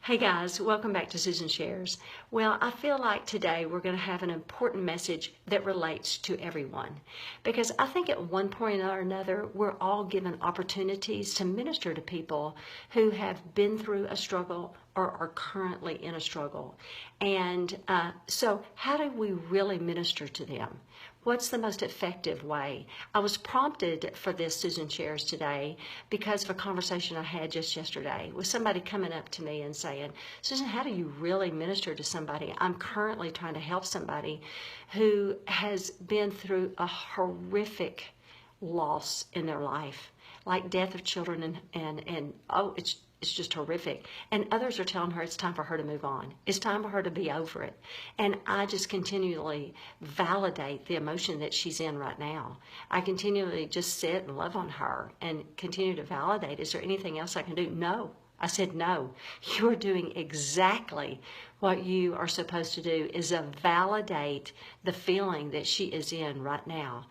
Hey guys, welcome back to Susan Shares. Well, I feel like today we're going to have an important message that relates to everyone, because I think at one point or another we're all given opportunities to minister to people who have been through a struggle or are currently in a struggle. And so how do we really minister to them? What's the most effective way? I was prompted for this Susan Shares today because of a conversation I had just yesterday with somebody coming up to me and saying, Susan, how do you really minister to somebody? I'm currently trying to help somebody who has been through a horrific loss in their life, like death of children and it's just horrific. And others are telling her it's time for her to move on. It's time for her to be over it. And I just continually validate the emotion that she's in right now. I continually just sit and love on her and continue to validate. Is there anything else I can do? No. I said, no. You are doing exactly what you are supposed to do, is validate the feeling that she is in right now.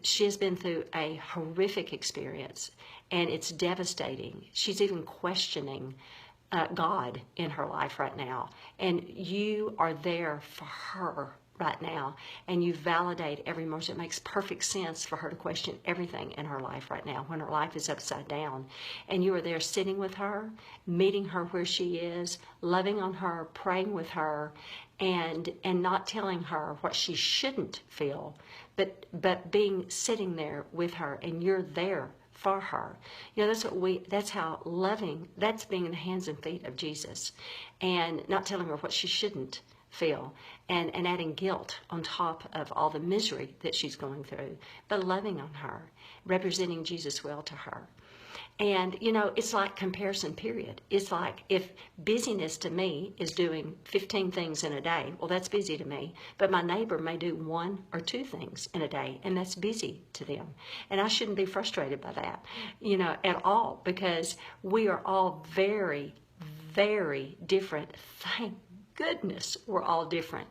She has been through a horrific experience, and it's devastating. She's even questioning God in her life right now, and you are there for her right now, and you validate every emotion. It makes perfect sense for her to question everything in her life right now when her life is upside down, and you are there sitting with her, meeting her where she is, loving on her, praying with her, and not telling her what she shouldn't feel, but being sitting there with her, and you're there for her. You know, that's how loving, that's being in the hands and feet of Jesus, and not telling her what she shouldn't feel, and adding guilt on top of all the misery that she's going through, but loving on her, representing Jesus well to her. And, you know, it's like comparison period. It's like if busyness to me is doing 15 things in a day, well, that's busy to me. But my neighbor may do 1 or 2 things in a day, and that's busy to them. And I shouldn't be frustrated by that, you know, at all, because we are all very, very different. Thank goodness we're all different.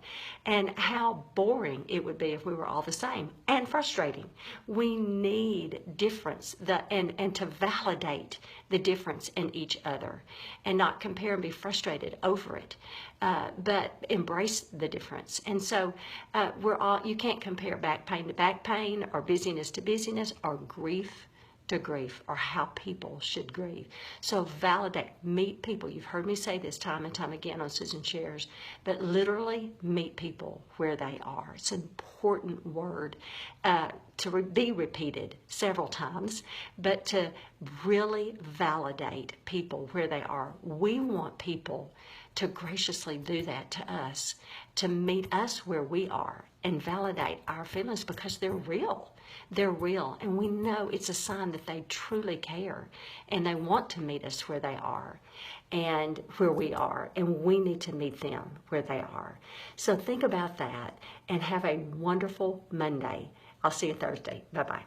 And how boring it would be if we were all the same, and frustrating. We need difference, and to validate the difference in each other, and not compare and be frustrated over it, but embrace the difference. And so you can't compare back pain to back pain, or busyness to busyness, or grief to grief, or how people should grieve. So validate, meet people. You've heard me say this time and time again on Susan Shares, but literally meet people where they are. It's an important word to be repeated several times, but to really validate people where they are. We want people to graciously do that to us, to meet us where we are and validate our feelings, because they're real. They're real, and we know it's a sign that they truly care, and they want to meet us where they are and where we are, and we need to meet them where they are. So think about that and have a wonderful Monday. I'll see you Thursday. Bye-bye.